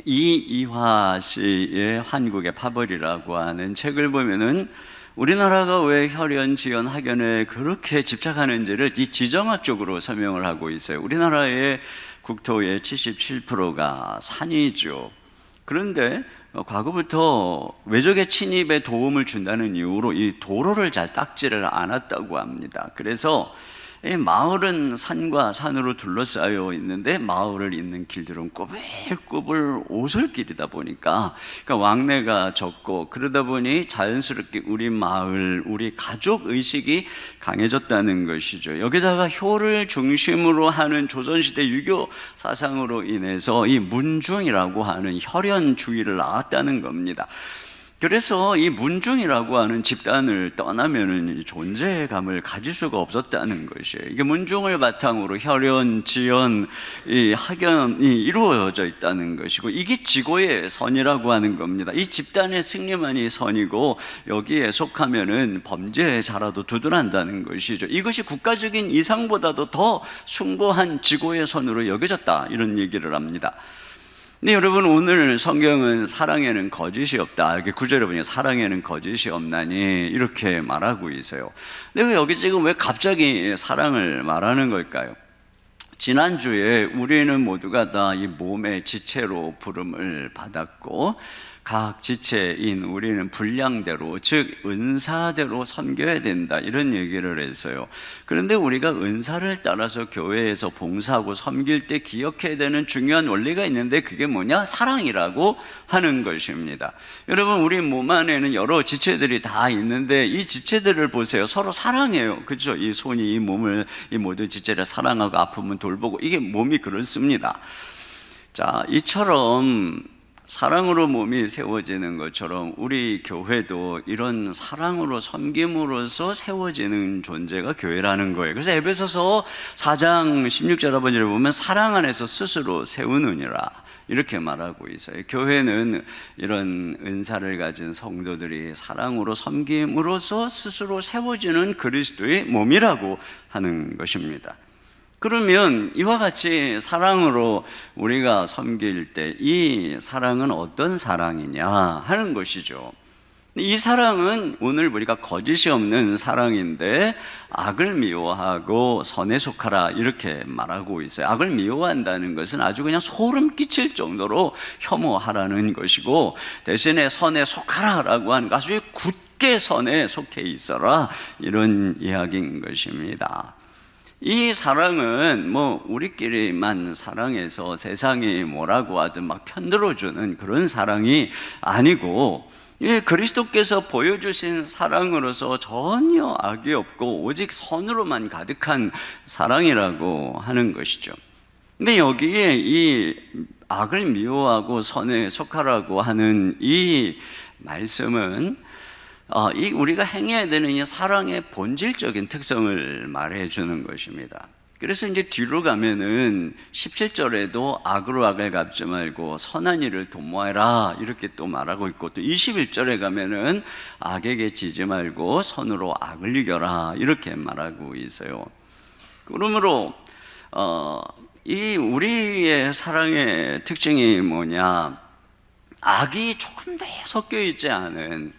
이이화 씨의 한국의 파벌이라고 하는 책을 보면은 우리나라가 왜 혈연, 지연, 학연에 그렇게 집착하는지를 이 지정학적으로 설명을 하고 있어요. 우리나라의 국토의 77%가 산이죠. 그런데 과거부터 외적의 침입에 도움을 준다는 이유로 이 도로를 잘 닦지를 않았다고 합니다. 그래서 이 마을은 산과 산으로 둘러싸여 있는데 마을을 잇는 길들은 꼬불꼬불 오솔길이다 보니까 그러니까 왕래가 적고, 그러다 보니 자연스럽게 우리 마을, 우리 가족 의식이 강해졌다는 것이죠. 여기다가 효를 중심으로 하는 조선시대 유교 사상으로 인해서 이 문중이라고 하는 혈연주의를 낳았다는 겁니다. 그래서 이 문중이라고 하는 집단을 떠나면은 존재감을 가질 수가 없었다는 것이에요. 이게 문중을 바탕으로 혈연, 지연, 이 학연이 이루어져 있다는 것이고, 이게 지고의 선이라고 하는 겁니다. 이 집단의 승리만이 선이고 여기에 속하면은 범죄자라도 두둔한다는 것이죠. 이것이 국가적인 이상보다도 더 숭고한 지고의 선으로 여겨졌다, 이런 얘기를 합니다. 근데 여러분, 오늘 성경은 사랑에는 거짓이 없다, 이렇게 구절에 보니 사랑에는 거짓이 없나니 이렇게 말하고 있어요. 근데 여기 지금 왜 갑자기 사랑을 말하는 걸까요? 지난주에 우리는 모두가 다 이 몸의 지체로 부름을 받았고, 각 지체인 우리는 분량대로, 즉 은사대로 섬겨야 된다, 이런 얘기를 했어요. 그런데 우리가 은사를 따라서 교회에서 봉사하고 섬길 때 기억해야 되는 중요한 원리가 있는데, 그게 뭐냐? 사랑이라고 하는 것입니다. 여러분, 우리 몸 안에는 여러 지체들이 다 있는데 이 지체들을 보세요. 서로 사랑해요. 그렇죠? 이 손이 이 몸을, 이 모든 지체를 사랑하고 아프면 돌보고, 이게 몸이 그렇습니다. 자, 이처럼 사랑으로 몸이 세워지는 것처럼 우리 교회도 이런 사랑으로 섬김으로써 세워지는 존재가 교회라는 거예요. 그래서 에베소서 4장 16절 하반절에 보면 사랑 안에서 스스로 세우느니라, 이렇게 말하고 있어요. 교회는 이런 은사를 가진 성도들이 사랑으로 섬김으로써 스스로 세워지는 그리스도의 몸이라고 하는 것입니다. 그러면 이와 같이 사랑으로 우리가 섬길 때 이 사랑은 어떤 사랑이냐 하는 것이죠. 이 사랑은 오늘 우리가 거짓이 없는 사랑인데, 악을 미워하고 선에 속하라, 이렇게 말하고 있어요. 악을 미워한다는 것은 아주 그냥 소름 끼칠 정도로 혐오하라는 것이고, 대신에 선에 속하라라고 하는 것, 아주 굳게 선에 속해 있어라, 이런 이야기인 것입니다. 이 사랑은 뭐 우리끼리만 사랑해서 세상이 뭐라고 하든 막 편들어주는 그런 사랑이 아니고, 그리스도께서 보여주신 사랑으로서 전혀 악이 없고 오직 선으로만 가득한 사랑이라고 하는 것이죠. 근데 여기에 이 악을 미워하고 선에 속하라고 하는 이 말씀은 우리가 행해야 되는 이 사랑의 본질적인 특성을 말해주는 것입니다. 그래서 이제 뒤로 가면은 17절에도 악으로 악을 갚지 말고 선한 일을 도모하라, 이렇게 또 말하고 있고, 또 21절에 가면은 악에게 지지 말고 선으로 악을 이겨라, 이렇게 말하고 있어요. 그러므로 이 우리의 사랑의 특징이 뭐냐? 악이 조금 더 섞여 있지 않은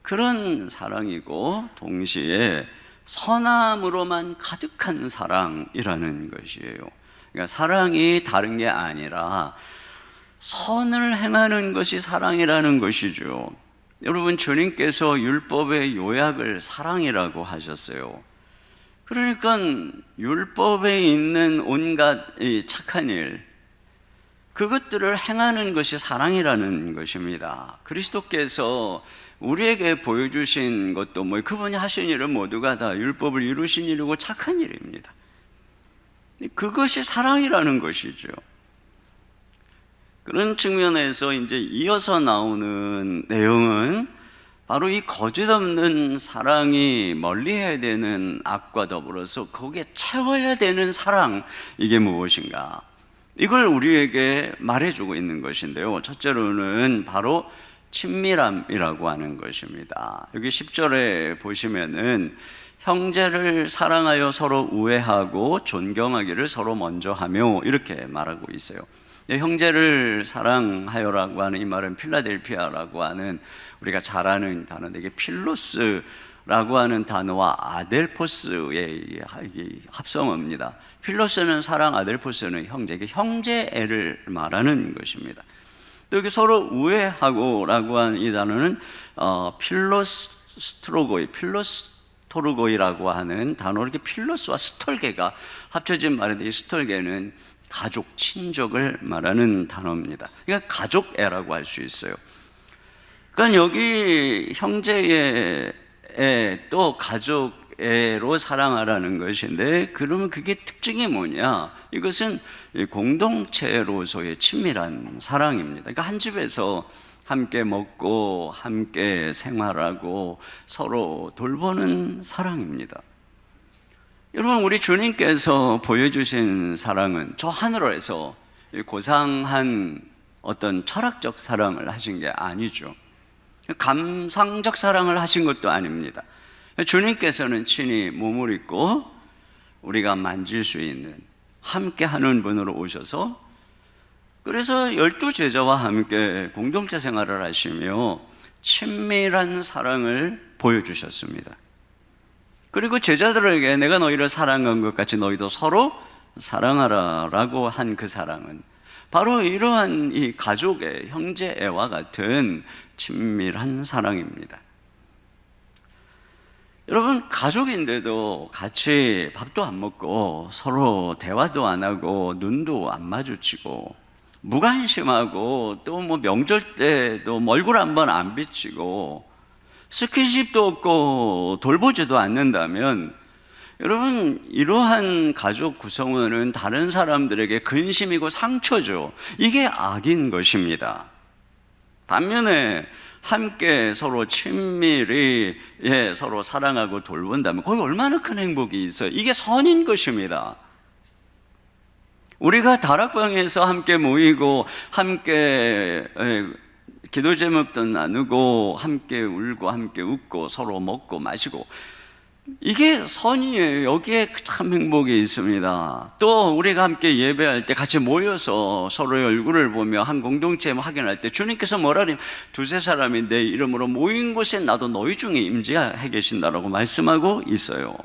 그런 사랑이고, 동시에 선함으로만 가득한 사랑이라는 것이에요. 그러니까 사랑이 다른 게 아니라 선을 행하는 것이 사랑이라는 것이죠. 여러분, 주님께서 율법의 요약을 사랑이라고 하셨어요. 그러니까 율법에 있는 온갖 착한 일, 그것들을 행하는 것이 사랑이라는 것입니다. 그리스도께서 우리에게 보여주신 것도 그분이 하신 일은 모두가 다 율법을 이루신 일이고 착한 일입니다. 그것이 사랑이라는 것이죠. 그런 측면에서 이제 이어서 나오는 내용은 바로 이 거짓 없는 사랑이 멀리해야 되는 악과 더불어서 거기에 채워야 되는 사랑, 이게 무엇인가, 이걸 우리에게 말해주고 있는 것인데요. 첫째로는 바로 친밀함이라고 하는 것입니다. 여기 10절에 보시면은 형제를 사랑하여 서로 우애하고 존경하기를 서로 먼저 하며, 이렇게 말하고 있어요. 형제를 사랑하여라고 하는 이 말은 필라델피아라고 하는 우리가 잘 아는 단어인데, 이게 필로스라고 하는 단어와 아델포스의 합성어입니다. 필로스는 사랑, 아델포스는 형제, 이게 형제애를 말하는 것입니다. 또 여기 서로 우애하고라고 하는 이 단어는 필로스토르고이라고 하는 단어, 이렇게 필로스와 스톨게가 합쳐진 말인데, 이 스톨게는 가족, 친족을 말하는 단어입니다. 그러니까 가족애라고 할 수 있어요. 그러니까 여기 형제애 또 가족애로 사랑하라는 것인데, 그러면 그게 특징이 뭐냐? 이것은 공동체로서의 친밀한 사랑입니다. 그러니까 한 집에서 함께 먹고 함께 생활하고 서로 돌보는 사랑입니다. 여러분, 우리 주님께서 보여주신 사랑은 저 하늘에서 고상한 어떤 철학적 사랑을 하신 게 아니죠. 감상적 사랑을 하신 것도 아닙니다. 주님께서는 친히 몸을 입고 우리가 만질 수 있는 함께 하는 분으로 오셔서, 그래서 12제자와 함께 공동체 생활을 하시며 친밀한 사랑을 보여주셨습니다. 그리고 제자들에게 내가 너희를 사랑한 것 같이 너희도 서로 사랑하라 라고 한 그 사랑은 바로 이러한 이 가족의 형제애와 같은 친밀한 사랑입니다. 여러분, 가족인데도 같이 밥도 안 먹고 서로 대화도 안 하고 눈도 안 마주치고 무관심하고 또 뭐 명절 때도 얼굴 한번 안 비치고 스킨십도 없고 돌보지도 않는다면, 여러분, 이러한 가족 구성원은 다른 사람들에게 근심이고 상처죠. 이게 악인 것입니다. 반면에 함께 서로 친밀히 서로 사랑하고 돌본다면 거기 얼마나 큰 행복이 있어요. 이게 선인 것입니다. 우리가 다락방에서 함께 모이고 함께 기도 제목도 나누고 함께 울고 함께 웃고 서로 먹고 마시고, 이게 선이에요. 여기에 참 행복이 있습니다. 또 우리가 함께 예배할 때 같이 모여서 서로의 얼굴을 보며 한 공동체 확인할 때 주님께서 뭐라 그러냐면, 두세 사람이 내 이름으로 모인 곳에 나도 너희 중에 임재해 계신다라고 말씀하고 있어요.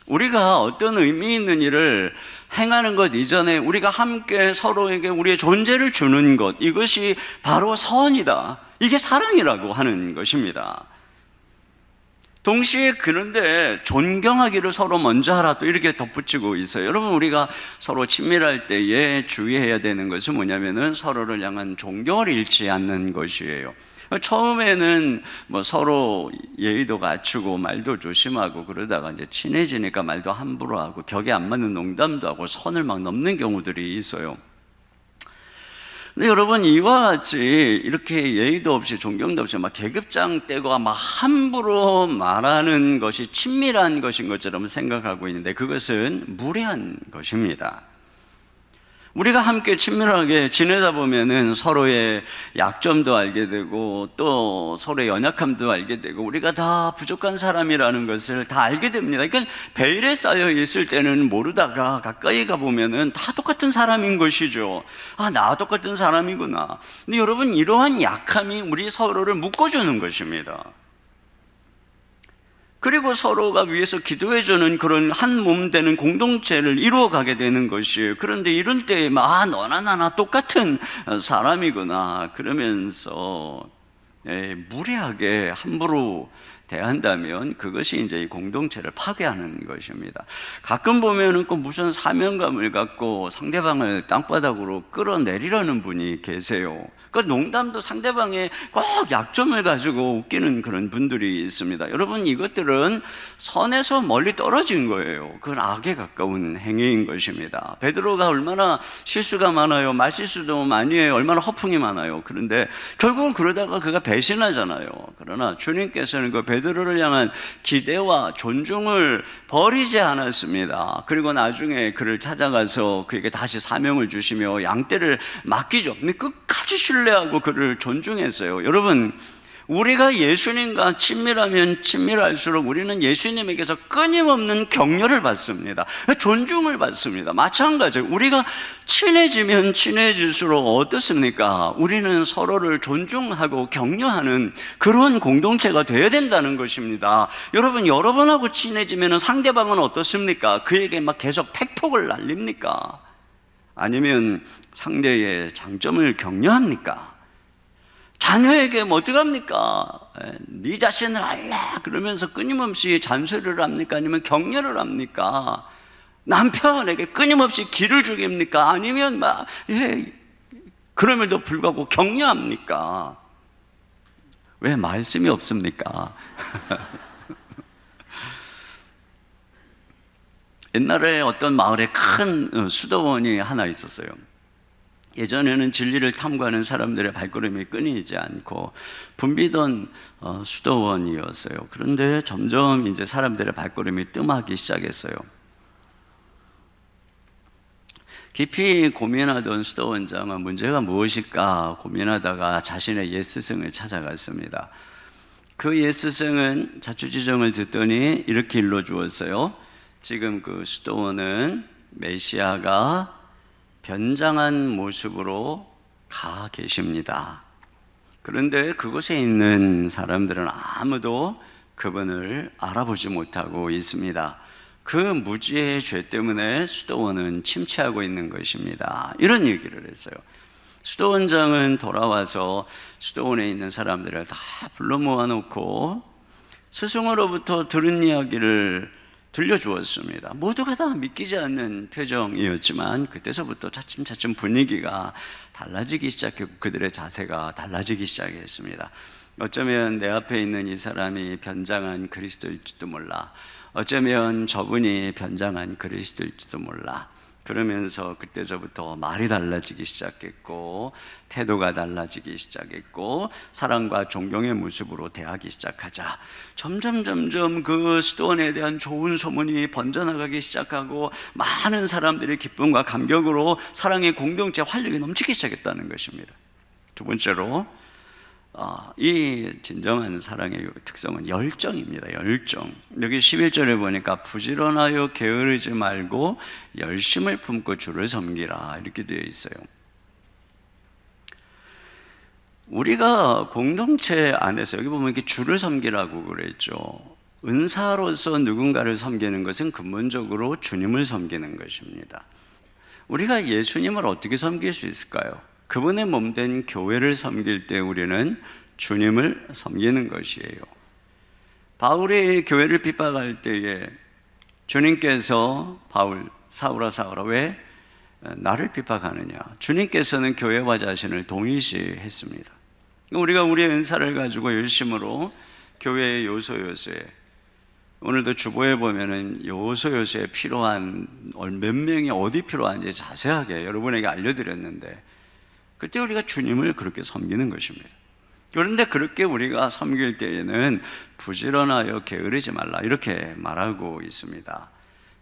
우리가 어떤 의미 있는 일을 행하는 것 이전에 우리가 함께 서로에게 우리의 존재를 주는 것, 이것이 바로 선이다. 이게 사랑이라고 하는 것입니다. 동시에 그런데 존경하기를 서로 먼저 하라 또 이렇게 덧붙이고 있어요. 여러분, 우리가 서로 친밀할 때에 주의해야 되는 것은 뭐냐면은 서로를 향한 존경을 잃지 않는 것이에요. 처음에는 뭐 서로 예의도 갖추고 말도 조심하고 그러다가 이제 친해지니까 말도 함부로 하고 격에 안 맞는 농담도 하고 선을 막 넘는 경우들이 있어요. 근데 여러분, 이와 같이 이렇게 예의도 없이 존경도 없이 막 계급장 떼고 막 함부로 말하는 것이 친밀한 것인 것처럼 생각하고 있는데, 그것은 무례한 것입니다. 우리가 함께 친밀하게 지내다 보면은 서로의 약점도 알게 되고 또 서로의 연약함도 알게 되고 우리가 다 부족한 사람이라는 것을 다 알게 됩니다. 그러니까 베일에 쌓여 있을 때는 모르다가 가까이 가보면은 다 똑같은 사람인 것이죠. 아, 나와 똑같은 사람이구나. 근데 여러분, 이러한 약함이 우리 서로를 묶어주는 것입니다. 그리고 서로가 위해서 기도해주는 그런 한 몸 되는 공동체를 이루어가게 되는 것이에요. 그런데 이런 때에 너나 나나 똑같은 사람이구나 그러면서 무례하게 함부로 대한다면 그것이 이제 이 공동체를 파괴하는 것입니다. 가끔 보면은 꼭 무슨 사명감을 갖고 상대방을 땅바닥으로 끌어내리려는 분이 계세요. 그 농담도 상대방의 꼭 약점을 가지고 웃기는 그런 분들이 있습니다. 여러분, 이것들은 선에서 멀리 떨어진 거예요. 그건 악에 가까운 행위인 것입니다. 베드로가 얼마나 실수가 많아요. 말실수도 많이 해요. 얼마나 허풍이 많아요. 그런데 결국은 그러다가 그가 배신하잖아요. 그러나 주님께서는 그 베드로를 향한 기대와 존중을 버리지 않았습니다. 그리고 나중에 그를 찾아가서 그에게 다시 사명을 주시며 양떼를 맡기죠. 근데 끝까지 신뢰하고 그를 존중했어요. 여러분, 우리가 예수님과 친밀하면 친밀할수록 우리는 예수님에게서 끊임없는 격려를 받습니다. 존중을 받습니다. 마찬가지로 우리가 친해지면 친해질수록 어떻습니까? 우리는 서로를 존중하고 격려하는 그런 공동체가 되어야 된다는 것입니다. 여러분하고 친해지면 상대방은 어떻습니까? 그에게 막 계속 팩폭을 날립니까? 아니면 상대의 장점을 격려합니까? 자녀에게 뭐 어떡합니까? 네 자신을 알라 그러면서 끊임없이 잔소리를 합니까? 아니면 격려를 합니까? 남편에게 끊임없이 기를 죽입니까? 아니면 그럼에도 불구하고 격려합니까? 왜 말씀이 없습니까? 옛날에 어떤 마을에 큰 수도원이 하나 있었어요. 예전에는 진리를 탐구하는 사람들의 발걸음이 끊이지 않고 붐비던 수도원이었어요. 그런데 점점 이제 사람들의 발걸음이 뜸하기 시작했어요. 깊이 고민하던 수도원장은 문제가 무엇일까 고민하다가 자신의 옛 스승을 찾아갔습니다. 그 옛 스승은 자초지종을 듣더니 이렇게 일러주었어요. 지금 그 수도원은 메시아가 변장한 모습으로 가 계십니다. 그런데 그곳에 있는 사람들은 아무도 그분을 알아보지 못하고 있습니다. 그 무지의 죄 때문에 수도원은 침체하고 있는 것입니다. 이런 얘기를 했어요. 수도원장은 돌아와서 수도원에 있는 사람들을 다 불러 모아놓고 스승으로부터 들은 이야기를 들려주었습니다. 모두가 다 믿기지 않는 표정이었지만 그때서부터 차츰차츰 분위기가 달라지기 시작했고 그들의 자세가 달라지기 시작했습니다. 어쩌면 내 앞에 있는 이 사람이 변장한 그리스도일지도 몰라. 어쩌면 저분이 변장한 그리스도일지도 몰라. 그러면서 그때서부터 말이 달라지기 시작했고 태도가 달라지기 시작했고 사랑과 존경의 모습으로 대하기 시작하자 점점 그 수도원에 대한 좋은 소문이 번져나가기 시작하고 많은 사람들이 기쁨과 감격으로 사랑의 공동체 활력이 넘치기 시작했다는 것입니다. 두 번째로 이 진정한 사랑의 특성은 열정입니다. 열정. 여기 11절에 보니까 부지런하여 게으르지 말고 열심을 품고 주를 섬기라 이렇게 되어 있어요. 우리가 공동체 안에서 여기 보면 이렇게 주를 섬기라고 그랬죠. 은사로서 누군가를 섬기는 것은 근본적으로 주님을 섬기는 것입니다. 우리가 예수님을 어떻게 섬길 수 있을까요? 그분의 몸된 교회를 섬길 때 우리는 주님을 섬기는 것이에요. 바울이 교회를 핍박할 때에 주님께서 사울아 왜 나를 핍박하느냐? 주님께서는 교회와 자신을 동일시했습니다. 우리가 우리의 은사를 가지고 열심으로 교회의 요소에 오늘도 주보에 보면은 요소에 필요한 몇 명이 어디 필요한지 자세하게 여러분에게 알려드렸는데 그때 우리가 주님을 그렇게 섬기는 것입니다. 그런데 그렇게 우리가 섬길 때에는 부지런하여 게으르지 말라 이렇게 말하고 있습니다.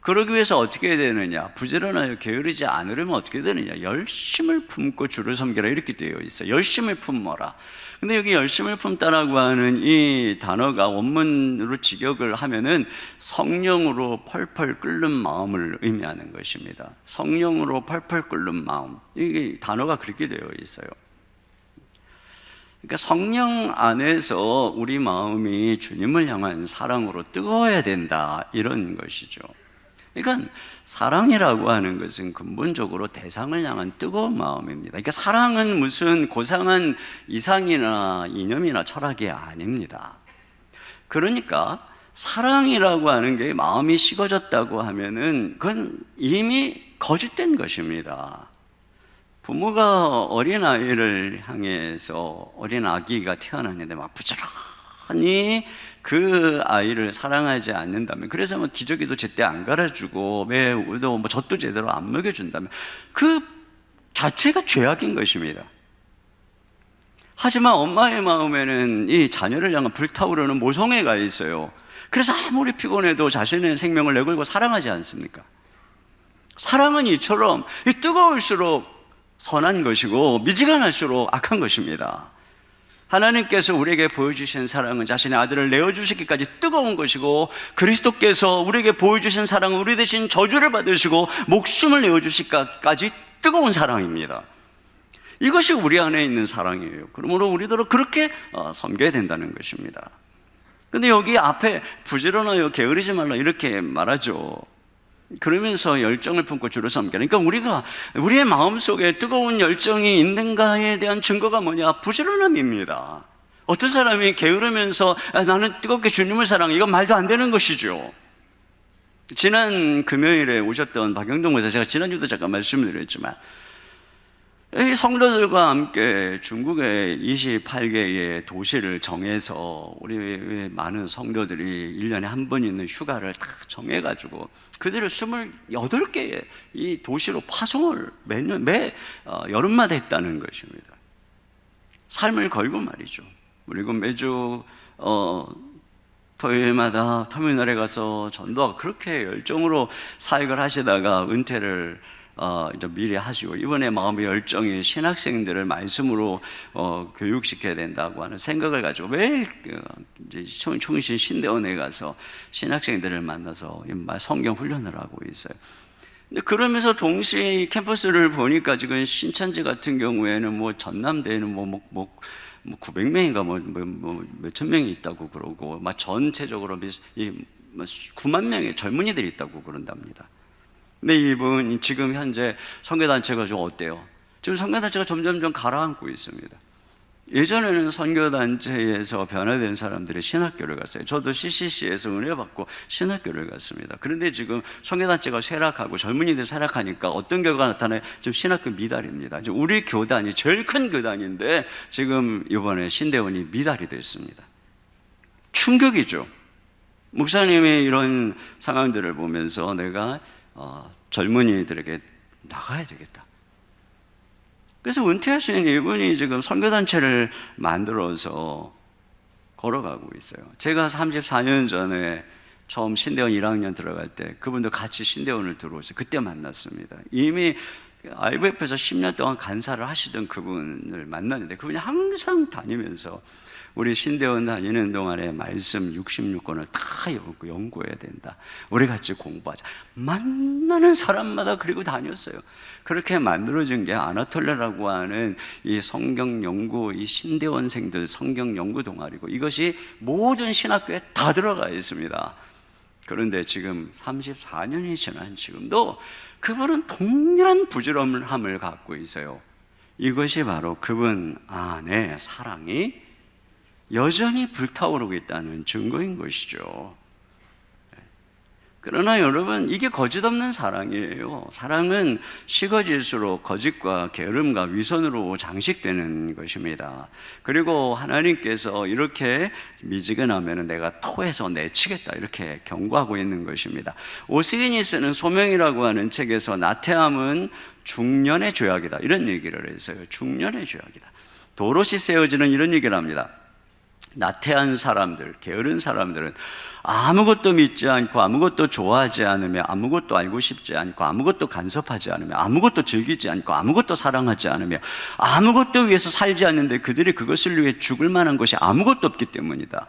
그러기 위해서 어떻게 해야 되느냐? 부지런하여 게으르지 않으려면 어떻게 되느냐? 열심을 품고 주를 섬기라 이렇게 되어 있어요. 열심을 품어라. 근데 여기 열심을 품다라고 하는 이 단어가 원문으로 직역을 하면은 성령으로 펄펄 끓는 마음을 의미하는 것입니다. 성령으로 펄펄 끓는 마음. 이게 단어가 그렇게 되어 있어요. 그러니까 성령 안에서 우리 마음이 주님을 향한 사랑으로 뜨거워야 된다 이런 것이죠. 그러니까 사랑이라고 하는 것은 근본적으로 대상을 향한 뜨거운 마음입니다. 그러니까 사랑은 무슨 고상한 이상이나 이념이나 철학이 아닙니다. 그러니까 사랑이라고 하는 게 마음이 식어졌다고 하면은 그건 이미 거짓된 것입니다. 부모가 어린아이를 향해서 어린 아기가 태어났는데 막 부지런히 그 아이를 사랑하지 않는다면, 그래서 뭐 기저귀도 제때 안 갈아주고 매우도 뭐 젖도 제대로 안 먹여준다면 그 자체가 죄악인 것입니다. 하지만 엄마의 마음에는 이 자녀를 향한 불타오르는 모성애가 있어요. 그래서 아무리 피곤해도 자신의 생명을 내걸고 사랑하지 않습니까? 사랑은 이처럼 뜨거울수록 선한 것이고 미지근할수록 악한 것입니다. 하나님께서 우리에게 보여주신 사랑은 자신의 아들을 내어주시기까지 뜨거운 것이고, 그리스도께서 우리에게 보여주신 사랑은 우리 대신 저주를 받으시고 목숨을 내어주시기까지 뜨거운 사랑입니다. 이것이 우리 안에 있는 사랑이에요. 그러므로 우리도 그렇게 섬겨야 된다는 것입니다. 근데 여기 앞에 부지런하여 게으르지 말라 이렇게 말하죠. 그러면서 열정을 품고 주를 섬기라. 그러니까 우리가 우리의 마음속에 뜨거운 열정이 있는가에 대한 증거가 뭐냐? 부지런함입니다. 어떤 사람이 게으르면서 나는 뜨겁게 주님을 사랑해, 이건 말도 안 되는 것이죠. 지난 금요일에 오셨던 박영동 목사, 제가 지난주도 잠깐 말씀드렸지만 이 성도들과 함께 중국의 28개의 도시를 정해서 우리 많은 성도들이 1년에 한 번 있는 휴가를 다 정해가지고 그들을 28개의 이 도시로 파송을 매 여름마다 했다는 것입니다. 삶을 걸고 말이죠. 그리고 매주 토요일마다 터미널에 가서 전도하고 그렇게 열정으로 사역을 하시다가 은퇴를 이제 미리 하시고, 이번에 마음의 열정이 신학생들을 말씀으로 교육시켜야 된다고 하는 생각을 가지고 매일 이제 총신 신대원에 가서 신학생들을 만나서 성경 훈련을 하고 있어요. 근데 그러면서 동시에 캠퍼스를 보니까 지금 신천지 같은 경우에는 뭐 전남대에는 뭐 900명인가 뭐 몇천 명이 있다고 그러고, 막 전체적으로 9만 명의 젊은이들이 있다고 그런답니다. 근데 이분 지금 현재 선교단체가 좀 어때요? 지금 선교단체가 점점 가라앉고 있습니다. 예전에는 선교단체에서 변화된 사람들이 신학교를 갔어요. 저도 CCC에서 은혜 받고 신학교를 갔습니다. 그런데 지금 선교단체가 쇠락하고 젊은이들이 쇠락하니까 어떤 결과가 나타나요? 지금 신학교 미달입니다. 우리 교단이 제일 큰 교단인데 지금 이번에 신대원이 미달이 됐습니다. 충격이죠. 목사님의 이런 상황들을 보면서 내가 젊은이들에게 나가야 되겠다. 그래서 은퇴하신 이분이 지금 선교단체를 만들어서 걸어가고 있어요. 제가 34년 전에 처음 신대원 1학년 들어갈 때 그분도 같이 신대원을 들어오셨어요. 그때 만났습니다. 이미 IVF에서 10년 동안 간사를 하시던 그분을 만났는데, 그분이 항상 다니면서 우리 신대원 다니는 동안에 말씀 66권을 다 연구해야 된다. 우리 같이 공부하자. 만나는 사람마다 그리고 다녔어요. 그렇게 만들어진 게 아나톨레라고 하는 이 성경 연구, 이 신대원생들 성경 연구 동아리고, 이것이 모든 신학교에 다 들어가 있습니다. 그런데 지금 34년이 지난 지금도 그분은 동일한 부지런함을 갖고 있어요. 이것이 바로 그분 안에 사랑이 여전히 불타오르고 있다는 증거인 것이죠. 그러나 여러분, 이게 거짓없는 사랑이에요. 사랑은 식어질수록 거짓과 게으름과 위선으로 장식되는 것입니다. 그리고 하나님께서 이렇게 미지근하면 내가 토해서 내치겠다, 이렇게 경고하고 있는 것입니다. 오스기니스는 소명이라고 하는 책에서 나태함은 중년의 죄악이다, 이런 얘기를 했어요. 중년의 죄악이다. 도로시 세어지는 이런 얘기를 합니다. 나태한 사람들, 게으른 사람들은 아무것도 믿지 않고 아무것도 좋아하지 않으며 아무것도 알고 싶지 않고 아무것도 간섭하지 않으며 아무것도 즐기지 않고 아무것도 사랑하지 않으며 아무것도 위해서 살지 않는데 그들이 그것을 위해 죽을 만한 것이 아무것도 없기 때문이다.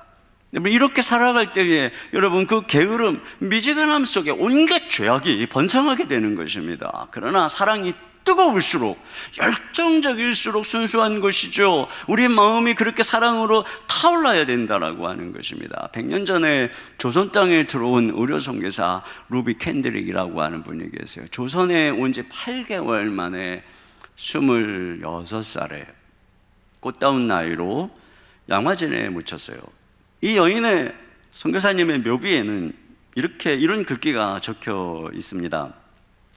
이렇게 살아갈 때에 여러분, 그 게으름, 미지근함 속에 온갖 죄악이 번성하게 되는 것입니다. 그러나 사랑이 뜨거울수록, 열정적일수록 순수한 것이죠. 우리의 마음이 그렇게 사랑으로 타올라야 된다라고 하는 것입니다. 100년 전에 조선 땅에 들어온 의료 선교사 루비 캔드릭이라고 하는 분이 계세요. 조선에 온 지 8개월 만에 26살에 꽃다운 나이로 양화진에 묻혔어요. 이 여인의 선교사님의 묘비에는 이런 글귀가 적혀 있습니다.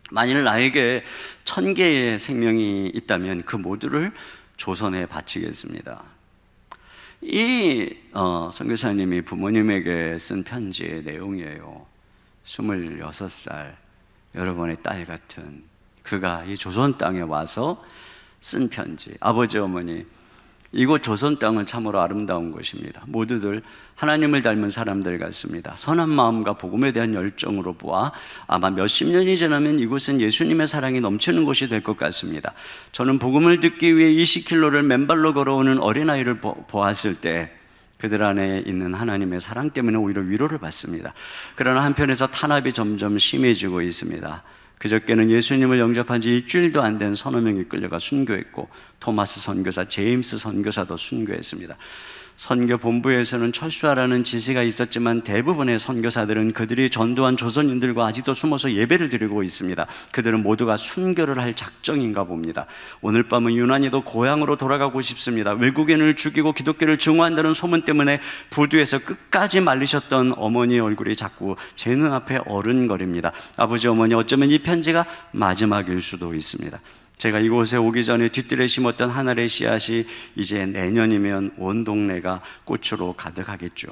만일 나에게 1000개의 생명이 있다면 그 모두를 조선에 바치겠습니다. 이 선교사님이 부모님에게 쓴 편지의 내용이에요. 26살 여러분의 딸 같은 그가 이 조선 땅에 와서 쓴 편지. 아버지 어머니, 이곳 조선 땅은 참으로 아름다운 곳입니다. 모두들 하나님을 닮은 사람들 같습니다. 선한 마음과 복음에 대한 열정으로 보아 아마 몇십 년이 지나면 이곳은 예수님의 사랑이 넘치는 곳이 될 것 같습니다. 저는 복음을 듣기 위해 20km를 맨발로 걸어오는 어린아이를 보았을 때 그들 안에 있는 하나님의 사랑 때문에 오히려 위로를 받습니다. 그러나 한편에서 탄압이 점점 심해지고 있습니다. 그저께는 예수님을 영접한 지 일주일도 안 된 서너 명이 끌려가 순교했고, 토마스 선교사, 제임스 선교사도 순교했습니다. 선교 본부에서는 철수하라는 지시가 있었지만 대부분의 선교사들은 그들이 전도한 조선인들과 아직도 숨어서 예배를 드리고 있습니다. 그들은 모두가 순교를 할 작정인가 봅니다. 오늘 밤은 유난히도 고향으로 돌아가고 싶습니다. 외국인을 죽이고 기독교를 증오한다는 소문 때문에 부두에서 끝까지 말리셨던 어머니 얼굴이 자꾸 제 눈앞에 어른거립니다. 아버지, 어머니, 어쩌면 이 편지가 마지막일 수도 있습니다. 제가 이곳에 오기 전에 뒤뜰에 심었던 한 알의 씨앗이 이제 내년이면 온 동네가 꽃으로 가득하겠죠.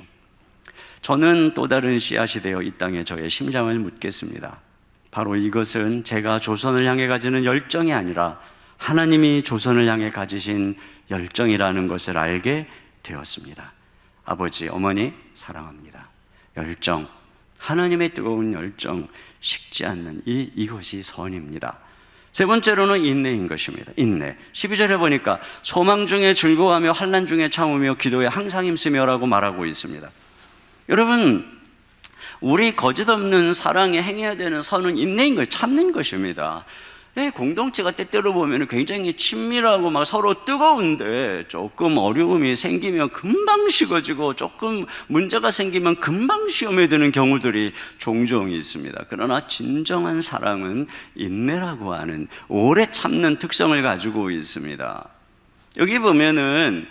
저는 또 다른 씨앗이 되어 이 땅에 저의 심장을 묻겠습니다. 바로 이것은 제가 조선을 향해 가지는 열정이 아니라 하나님이 조선을 향해 가지신 열정이라는 것을 알게 되었습니다. 아버지, 어머니, 사랑합니다. 열정, 하나님의 뜨거운 열정, 식지 않는 이것이 선입니다. 세 번째로는 인내인 것입니다. 인내. 12절에 보니까 소망 중에 즐거워하며 환난 중에 참으며 기도에 항상 힘쓰며라고 말하고 있습니다. 여러분, 우리 거짓없는 사랑에 행해야 되는 선은 인내인 거예요. 참는 것입니다. 공동체가 때때로 보면 굉장히 친밀하고 막 서로 뜨거운데 조금 어려움이 생기면 금방 식어지고 조금 문제가 생기면 금방 시험에 드는 경우들이 종종 있습니다. 그러나 진정한 사랑은 인내라고 하는 오래 참는 특성을 가지고 있습니다. 여기 보면은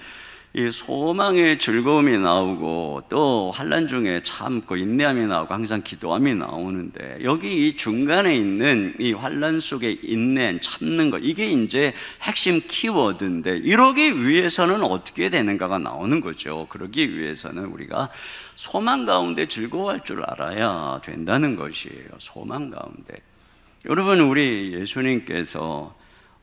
이 소망의 즐거움이 나오고 또 환난 중에 참고 인내함이 나오고 항상 기도함이 나오는데, 여기 이 중간에 있는 이 환난 속에 인내, 참는 것, 이게 이제 핵심 키워드인데, 이러기 위해서는 어떻게 되는가가 나오는 거죠. 그러기 위해서는 우리가 소망 가운데 즐거워할 줄 알아야 된다는 것이에요. 소망 가운데. 여러분, 우리 예수님께서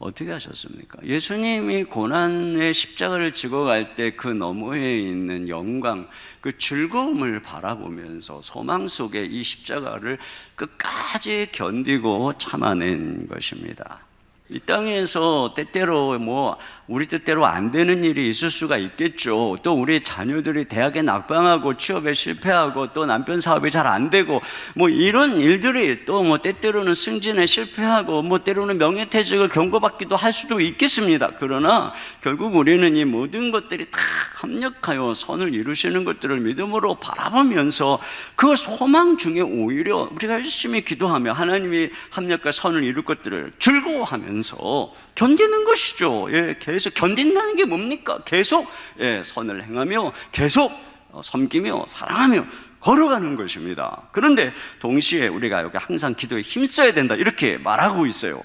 어떻게 하셨습니까? 예수님이 고난의 십자가를 지고 갈 때 그 너머에 있는 영광, 그 즐거움을 바라보면서 소망 속에 이 십자가를 끝까지 견디고 참아낸 것입니다. 이 땅에서 때때로 우리 뜻대로 안 되는 일이 있을 수가 있겠죠. 또 우리 자녀들이 대학에 낙방하고 취업에 실패하고 또 남편 사업이 잘 안 되고 이런 일들이 또 때때로는 승진에 실패하고 때로는 명예퇴직을 경고받기도 할 수도 있겠습니다. 그러나 결국 우리는 이 모든 것들이 다 합력하여 선을 이루시는 것들을 믿음으로 바라보면서 그 소망 중에 오히려 우리가 열심히 기도하며 하나님이 합력과 선을 이룰 것들을 즐거워하면서 견디는 것이죠. 계속 견딘다는 게 뭡니까? 계속 선을 행하며 계속 섬기며 사랑하며 걸어가는 것입니다. 그런데 동시에 우리가 여기 항상 기도에 힘써야 된다, 이렇게 말하고 있어요.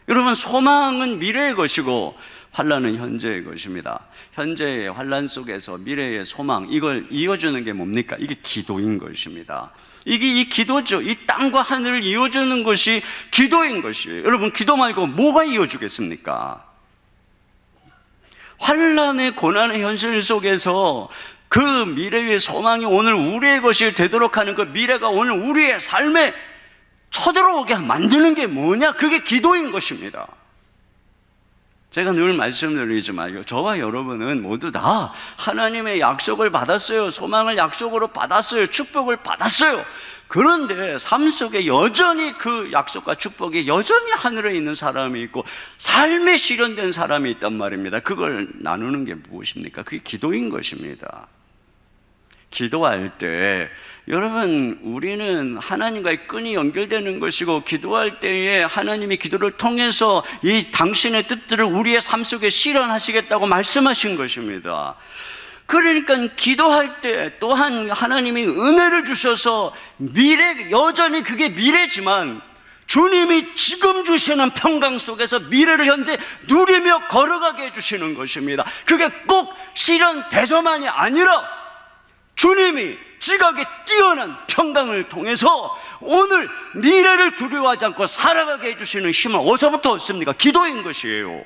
여러분, 소망은 미래의 것이고 환난은 현재의 것입니다. 현재의 환난 속에서 미래의 소망, 이걸 이어주는 게 뭡니까? 이게 기도인 것입니다. 이게 이 기도죠. 이 땅과 하늘을 이어주는 것이 기도인 것이에요. 여러분, 기도 말고 뭐가 이어주겠습니까? 환난의 고난의 현실 속에서 그 미래의 소망이 오늘 우리의 것이 되도록 하는 그 미래가 오늘 우리의 삶에 쳐들어오게 만드는 게 뭐냐? 그게 기도인 것입니다. 제가 늘 말씀드리지만 저와 여러분은 모두 다 하나님의 약속을 받았어요. 소망을 약속으로 받았어요. 축복을 받았어요. 그런데 삶 속에 여전히 그 약속과 축복이 여전히 하늘에 있는 사람이 있고 삶에 실현된 사람이 있단 말입니다. 그걸 나누는 게 무엇입니까? 그게 기도인 것입니다. 기도할 때 여러분, 우리는 하나님과의 끈이 연결되는 것이고, 기도할 때에 하나님이 기도를 통해서 이 당신의 뜻들을 우리의 삶 속에 실현하시겠다고 말씀하신 것입니다. 그러니까 기도할 때 또한 하나님이 은혜를 주셔서 여전히 그게 미래지만 주님이 지금 주시는 평강 속에서 미래를 현재 누리며 걸어가게 해주시는 것입니다. 그게 꼭 실현돼서만이 아니라 주님이 지각에 뛰어난 평강을 통해서 오늘 미래를 두려워하지 않고 살아가게 해주시는 힘은 어디서부터 얻습니까? 기도인 것이에요.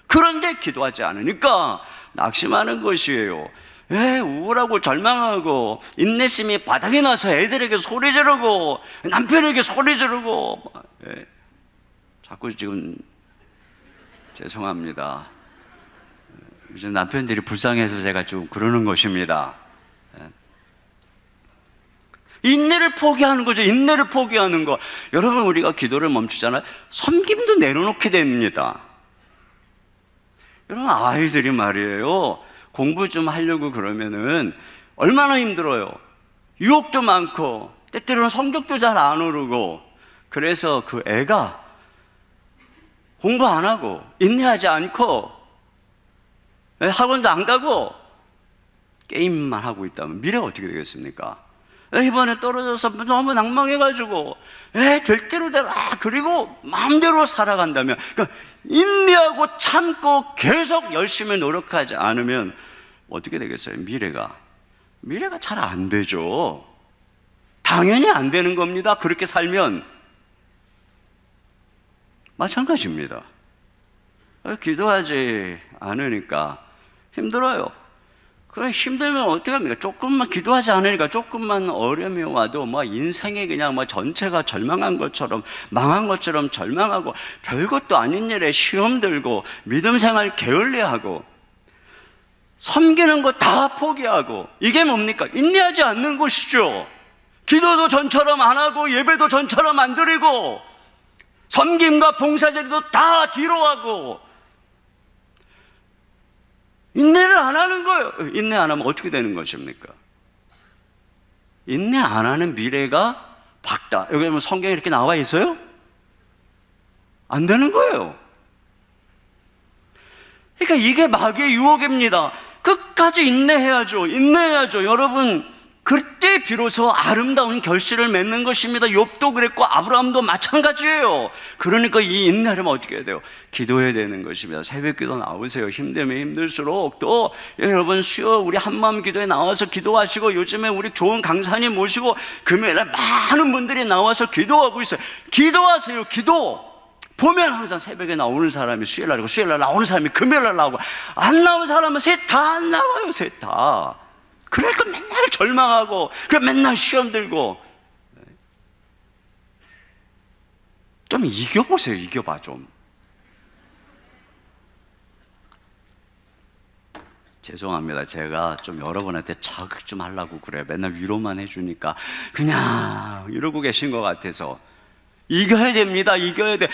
그런데 기도하지 않으니까 낙심하는 것이에요. 우울하고 절망하고 인내심이 바닥이 나서 애들에게 소리 지르고 남편에게 소리 지르고 자꾸 지금 죄송합니다. 요즘 남편들이 불쌍해서 제가 좀 그러는 것입니다. 인내를 포기하는 거죠. 인내를 포기하는 거. 여러분, 우리가 기도를 멈추잖아요. 섬김도 내려놓게 됩니다. 여러분, 아이들이 말이에요, 공부 좀 하려고 그러면은 얼마나 힘들어요. 유혹도 많고 때때로는 성적도 잘 안 오르고. 그래서 그 애가 공부 안 하고 인내하지 않고 학원도 안 가고 게임만 하고 있다면 미래가 어떻게 되겠습니까? 이번에 떨어져서 너무 낭망해가지고 될 대로 되라 그리고 마음대로 살아간다면, 그러니까 인내하고 참고 계속 열심히 노력하지 않으면 어떻게 되겠어요? 미래가 잘 안 되죠. 당연히 안 되는 겁니다. 그렇게 살면 마찬가지입니다. 기도하지 않으니까 힘들어요. 그럼 힘들면 어떻게 합니까? 조금만 기도하지 않으니까 조금만 어려움이 와도 인생이 그냥 전체가 절망한 것처럼, 망한 것처럼 절망하고, 별것도 아닌 일에 시험 들고 믿음 생활 게을리하고 섬기는 거 다 포기하고. 이게 뭡니까? 인내하지 않는 것이죠. 기도도 전처럼 안 하고 예배도 전처럼 안 드리고 섬김과 봉사제도 다 뒤로 하고 인내를 안 하는 거예요. 인내 안 하면 어떻게 되는 것입니까? 인내 안 하는 미래가 밝다. 여기 뭐 성경에 이렇게 나와 있어요? 안 되는 거예요. 그러니까 이게 마귀의 유혹입니다. 끝까지 인내해야죠. 여러분, 그때 비로소 아름다운 결실을 맺는 것입니다. 욥도 그랬고 아브라함도 마찬가지예요. 그러니까 이 인내하려면 어떻게 해야 돼요? 기도해야 되는 것입니다. 새벽기도 나오세요. 힘들면 힘들수록. 또 여러분, 수요 우리 한마음 기도에 나와서 기도하시고, 요즘에 우리 좋은 강사님 모시고 금요일에 많은 분들이 나와서 기도하고 있어요. 기도하세요. 기도. 보면 항상 새벽에 나오는 사람이 수요일날이고, 수요일날 나오는 사람이 금요일날 나오고, 안 나오는 사람은 셋 다 안 나와요. 셋 다. 그러니까 맨날 절망하고, 맨날 시험 들고. 좀 이겨보세요. 이겨봐 좀. 죄송합니다. 제가 좀 여러분한테 자극 좀 하려고 그래요. 맨날 위로만 해주니까 그냥 이러고 계신 것 같아서. 이겨야 됩니다. 이겨야 돼.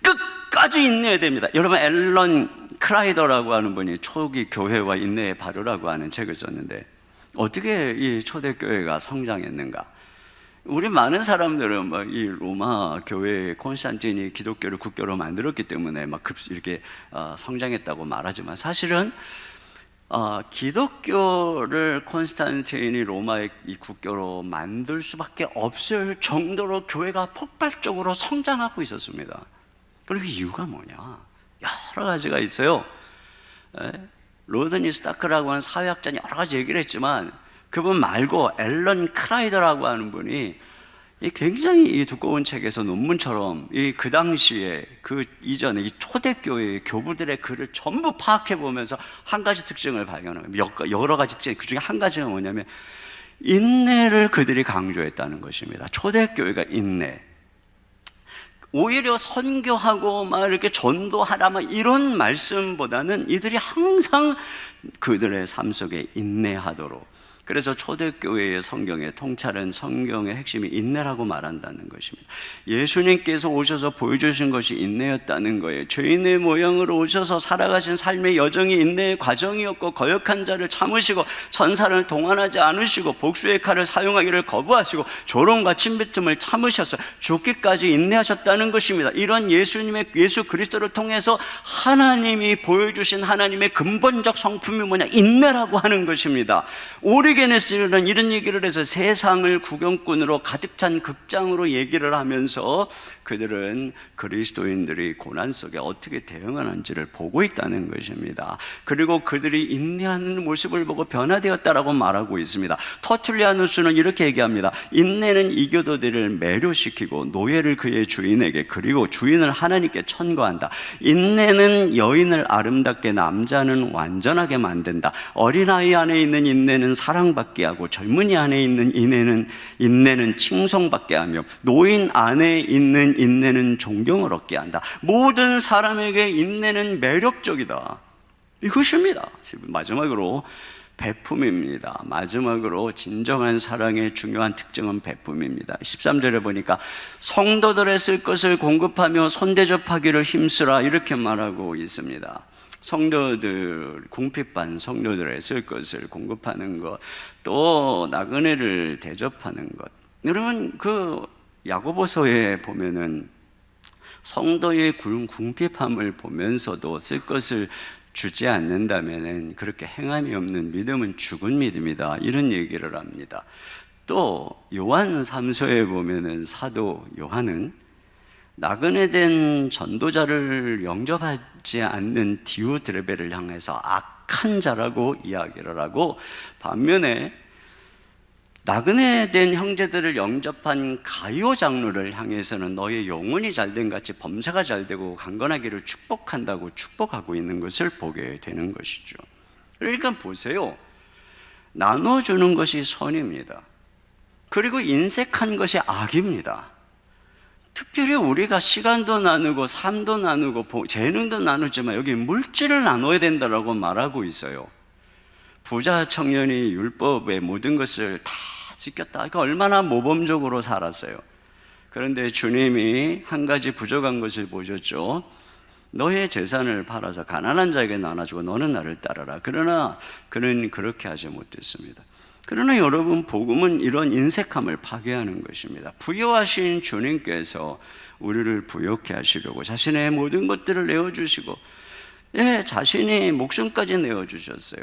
끝까지 인내해야 됩니다. 여러분, 앨런 크라이더라고 하는 분이 초기 교회와 인내의 발효라고 하는 책을 썼는데, 어떻게 이 초대교회가 성장했는가? 우리 많은 사람들은 이 로마 교회 콘스탄틴이 기독교를 국교로 만들었기 때문에 이렇게 성장했다고 말하지만, 사실은 기독교를 콘스탄틴이 로마의 이 국교로 만들 수밖에 없을 정도로 교회가 폭발적으로 성장하고 있었습니다. 그리고 이유가 뭐냐? 여러 가지가 있어요. 로드니 스타크라고 하는 사회학자는 여러 가지 얘기를 했지만, 그분 말고 앨런 크라이더라고 하는 분이 굉장히 이 두꺼운 책에서 논문처럼 그 당시에 그 이전에 이 초대교회 교부들의 글을 전부 파악해 보면서 한 가지 특징을 발견하는 거예요. 여러 가지 특징, 그 중에 한 가지가 뭐냐면 인내를 그들이 강조했다는 것입니다. 초대교회가 인내. 오히려 선교하고 이렇게 전도하라 이런 말씀보다는 이들이 항상 그들의 삶 속에 인내하도록. 그래서 초대교회의 성경의 통찰은 성경의 핵심이 인내라고 말한다는 것입니다. 예수님께서 오셔서 보여주신 것이 인내였다는 거예요. 죄인의 모양으로 오셔서 살아가신 삶의 여정이 인내의 과정이었고, 거역한 자를 참으시고 천사를 동안하지 않으시고 복수의 칼을 사용하기를 거부하시고 조롱과 침뱉음을 참으셨어요. 죽기까지 인내하셨다는 것입니다. 이런 예수 그리스도를 통해서 하나님이 보여주신 하나님의 근본적 성품이 뭐냐? 인내라고 하는 것입니다. 오르게 디오게네스는 이런 얘기를 해서 세상을 구경꾼으로 가득 찬 극장으로 얘기를 하면서 그들은 그리스도인들이 고난 속에 어떻게 대응하는지를 보고 있다는 것입니다. 그리고 그들이 인내하는 모습을 보고 변화되었다라고 말하고 있습니다. 터툴리아누스는 이렇게 얘기합니다. 인내는 이교도들을 매료시키고 노예를 그의 주인에게, 그리고 주인을 하나님께 천거한다. 인내는 여인을 아름답게, 남자는 완전하게 만든다. 어린아이 안에 있는 인내는 사랑받게 하고, 젊은이 안에 있는 인내는 칭송받게 하며, 노인 안에 있는 인내는 존경을 얻게 한다. 모든 사람에게 인내는 매력적이다. 이것입니다. 마지막으로 베품입니다. 마지막으로 진정한 사랑의 중요한 특징은 베품입니다. 13절에 보니까 성도들의 쓸 것을 공급하며 손대접하기를 힘쓰라, 이렇게 말하고 있습니다. 성도들, 궁핍한 성도들의 쓸 것을 공급하는 것, 또 나그네를 대접하는 것. 여러분, 그 야고보서에 보면은 성도의 궁핍함을 보면서도 쓸 것을 주지 않는다면은 그렇게 행함이 없는 믿음은 죽은 믿음이다, 이런 얘기를 합니다. 또 요한 3서에 보면은 사도 요한은 나그네된 전도자를 영접하지 않는 디오드레베를 향해서 악한 자라고 이야기를 하고, 반면에 나그네된 형제들을 영접한 가이오 장로를 향해서는 너의 영혼이 잘된 같이 범사가 잘되고 강건하기를 축복한다고 축복하고 있는 것을 보게 되는 것이죠. 그러니까 보세요, 나눠주는 것이 선입니다. 그리고 인색한 것이 악입니다. 특별히 우리가 시간도 나누고 삶도 나누고 재능도 나누지만 여기 물질을 나눠야 된다고 말하고 있어요. 부자 청년이 율법의 모든 것을 다 지켰다. 그러니까 얼마나 모범적으로 살았어요. 그런데 주님이 한 가지 부족한 것을 보셨죠. 너의 재산을 팔아서 가난한 자에게 나눠주고 너는 나를 따르라. 그러나 그는 그렇게 하지 못했습니다. 그러나 여러분, 복음은 이런 인색함을 파괴하는 것입니다. 부여하신 주님께서 우리를 부욕해 하시려고 자신의 모든 것들을 내어주시고, 자신이 목숨까지 내어주셨어요.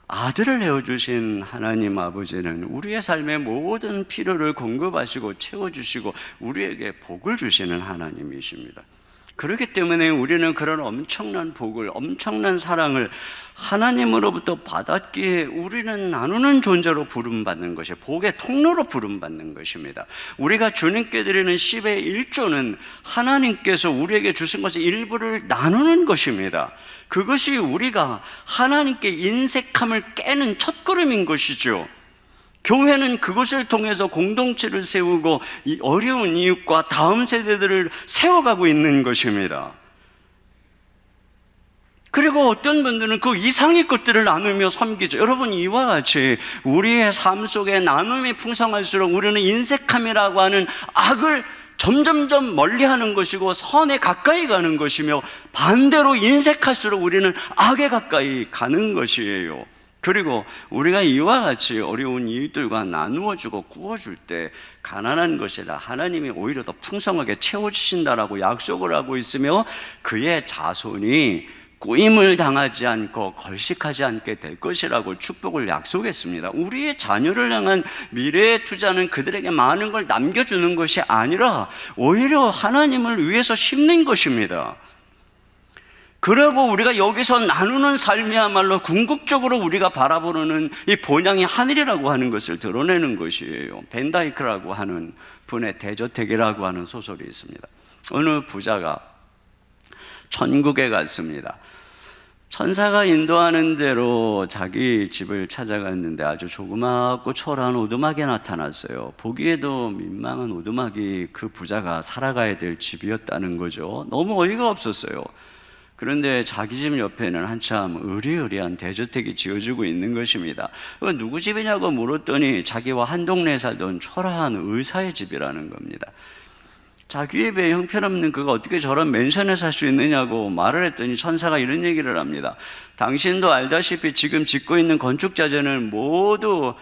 아들을 내어주신 하나님 아버지는 우리의 삶의 모든 필요를 공급하시고 채워주시고 우리에게 복을 주시는 하나님이십니다. 그렇기 때문에 우리는 그런 엄청난 복을, 엄청난 사랑을 하나님으로부터 받았기에 우리는 나누는 존재로 부름받는 것이, 복의 통로로 부름받는 것입니다. 우리가 주님께 드리는 10의 1조는 하나님께서 우리에게 주신 것의 일부를 나누는 것입니다. 그것이 우리가 하나님께 인색함을 깨는 첫걸음인 것이죠. 교회는 그것을 통해서 공동체를 세우고 이 어려운 이웃과 다음 세대들을 세워가고 있는 것입니다. 그리고 어떤 분들은 그 이상의 것들을 나누며 섬기죠. 여러분, 이와 같이 우리의 삶 속에 나눔이 풍성할수록 우리는 인색함이라고 하는 악을 점점점 멀리하는 것이고 선에 가까이 가는 것이며, 반대로 인색할수록 우리는 악에 가까이 가는 것이에요. 그리고 우리가 이와 같이 어려운 이웃들과 나누어주고 구워줄 때 가난한 것이라 하나님이 오히려 더 풍성하게 채워주신다라고 약속을 하고 있으며, 그의 자손이 꾸임을 당하지 않고 걸식하지 않게 될 것이라고 축복을 약속했습니다. 우리의 자녀를 향한 미래의 투자는 그들에게 많은 걸 남겨주는 것이 아니라 오히려 하나님을 위해서 심는 것입니다. 그리고 우리가 여기서 나누는 삶이야말로 궁극적으로 우리가 바라보는 이 본향의 하늘이라고 하는 것을 드러내는 것이에요. 벤다이크라고 하는 분의 대저택이라고 하는 소설이 있습니다. 어느 부자가 천국에 갔습니다. 천사가 인도하는 대로 자기 집을 찾아갔는데 아주 조그맣고 초라한 오두막에 나타났어요. 보기에도 민망한 오두막이 그 부자가 살아가야 될 집이었다는 거죠. 너무 어이가 없었어요. 그런데 자기 집 옆에는 한참 으리으리한 대저택이 지어지고 있는 것입니다. 누구 집이냐고 물었더니 자기와 한 동네에 살던 초라한 의사의 집이라는 겁니다. 자기 입에 형편없는 그가 어떻게 저런 맨션에 살 수 있느냐고 말을 했더니 천사가 이런 얘기를 합니다. 당신도 알다시피 지금 짓고 있는 건축자재는 모두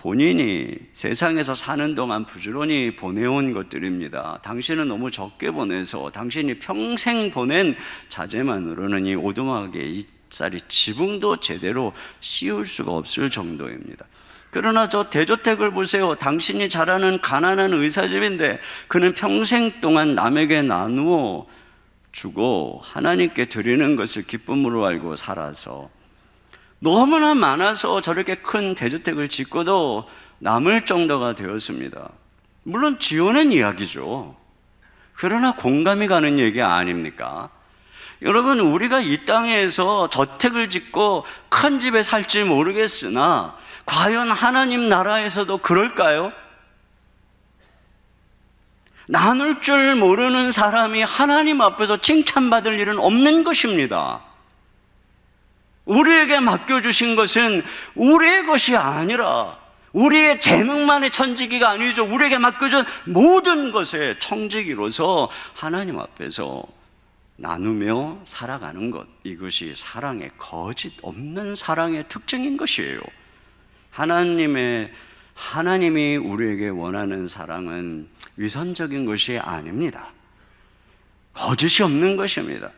본인이 세상에서 사는 동안 부지런히 보내온 것들입니다. 당신은 너무 적게 보내서 당신이 평생 보낸 자재만으로는 이 오두막의 이 쉽사리 지붕도 제대로 씌울 수가 없을 정도입니다. 그러나 저 대저택을 보세요. 당신이 잘 아는 가난한 의사집인데 그는 평생 동안 남에게 나누어 주고 하나님께 드리는 것을 기쁨으로 알고 살아서 너무나 많아서 저렇게 큰 대저택을 짓고도 남을 정도가 되었습니다. 물론 지어낸 이야기죠. 그러나 공감이 가는 얘기 아닙니까? 여러분, 우리가 이 땅에서 저택을 짓고 큰 집에 살지 모르겠으나 과연 하나님 나라에서도 그럴까요? 나눌 줄 모르는 사람이 하나님 앞에서 칭찬받을 일은 없는 것입니다. 우리에게 맡겨주신 것은 우리의 것이 아니라 우리의 재능만의 천지기가 아니죠. 우리에게 맡겨준 모든 것의 청지기로서 하나님 앞에서 나누며 살아가는 것, 이것이 사랑의 거짓 없는 사랑의 특징인 것이에요. 하나님이 우리에게 원하는 사랑은 위선적인 것이 아닙니다. 거짓이 없는 것입니다.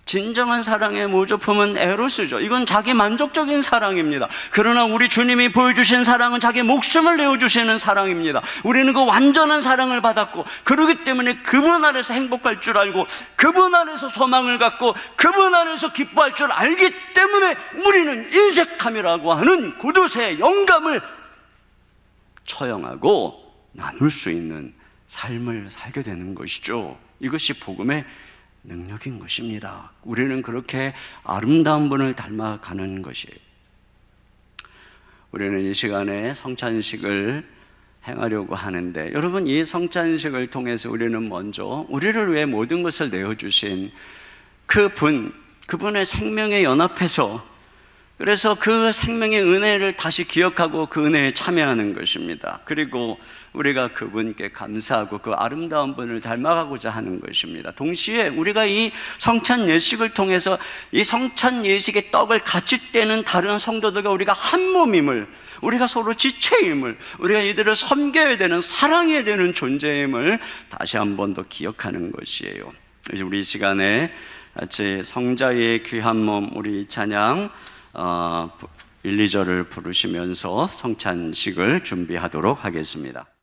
진정한 사랑의 모조품은 에로스죠. 이건 자기 만족적인 사랑입니다. 그러나 우리 주님이 보여주신 사랑은 자기 목숨을 내어주시는 사랑입니다. 우리는 그 완전한 사랑을 받았고, 그렇기 때문에 그분 안에서 행복할 줄 알고, 그분 안에서 소망을 갖고, 그분 안에서 기뻐할 줄 알기 때문에 우리는 인색함이라고 하는 구두쇠의 영감을 처형하고 나눌 수 있는 삶을 살게 되는 것이죠. 이것이 복음의 능력인 것입니다. 우리는 그렇게 아름다운 분을 닮아가는 것이에요. 우리는 이 시간에 성찬식을 행하려고 하는데, 여러분, 이 성찬식을 통해서 우리는 먼저 우리를 위해 모든 것을 내어주신 그분의 생명에 연합해서, 그래서 그 생명의 은혜를 다시 기억하고 그 은혜에 참여하는 것입니다. 그리고 우리가 그분께 감사하고 그 아름다운 분을 닮아가고자 하는 것입니다. 동시에 우리가 이 성찬 예식을 통해서 이 성찬 예식의 떡을 같이 떼는 다른 성도들과 우리가 한 몸임을, 우리가 서로 지체임을, 우리가 이들을 섬겨야 되는, 사랑해야 되는 존재임을 다시 한 번 더 기억하는 것이에요. 이제 우리 이 시간에 같이 성자의 귀한 몸, 우리 찬양 1, 2절을 부르시면서 성찬식을 준비하도록 하겠습니다.